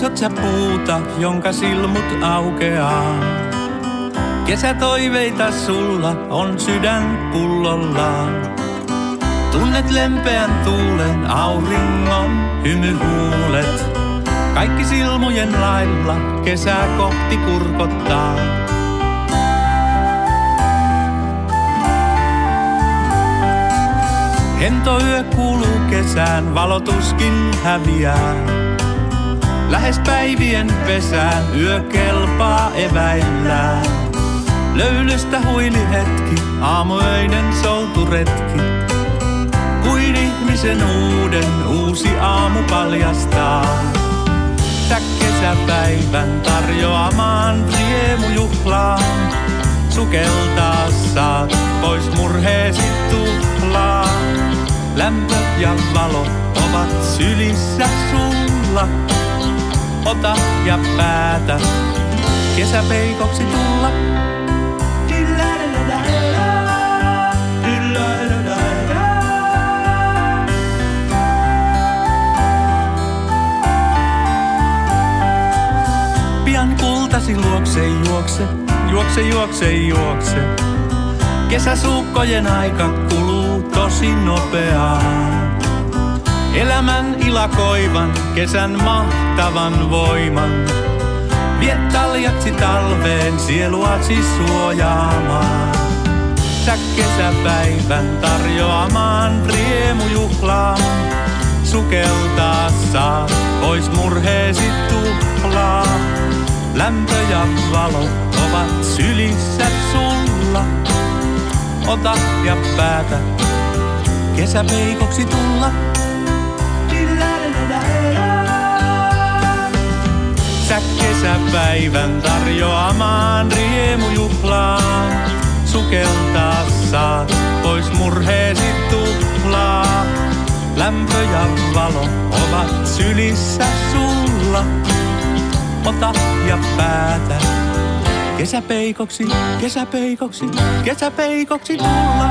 Katsot sä puuta, jonka silmut aukeaa? Kesätoiveita sulla on sydän pullollaan. Tunnet lempeän tuulen, auringon hymyhuulet. Kaikki silmujen lailla kesää kohti kurkottaa. Hento yö kuuluu kesään, valotuskin häviää. Lähes päivien pesään yö kelpaa eväillään. Löylystä huili hetki, aamuöinen souturetki. Kuin ihmisen uusi aamu paljastaa. Sä kesäpäivän tarjoamaan riemujuhlaan. Sukeltaa saat pois murheesi tuhlaa. Lämpö ja valo ovat sylissä sulla. Ota ja päätä kesäpeikoksi tulla. Pian kultasi luokse juokse, juokse, juokse, juokse. Kesäsuukkojen aika kuluu tosi nopeaa. Elämän ilakoivan, kesän mahtavan voiman. Vie taljaksi talveen sieluasi suojaamaan. Sä kesäpäivän tarjoamaan riemujuhlaan. Sukeltaa saat pois murheesi tuhlaa. Lämpö ja valo ovat sylissä sulla. Ota ja päätä kesäpeikoksi tulla. Sä kesäpäivän tarjoamaan riemujuhlaan. Sukeltaa saat pois murheesi tuhlaa. Lämpö ja valo ovat sylissä sulla. Ota ja päätä kesäpeikoksi, kesäpeikoksi, kesäpeikoksi tulla.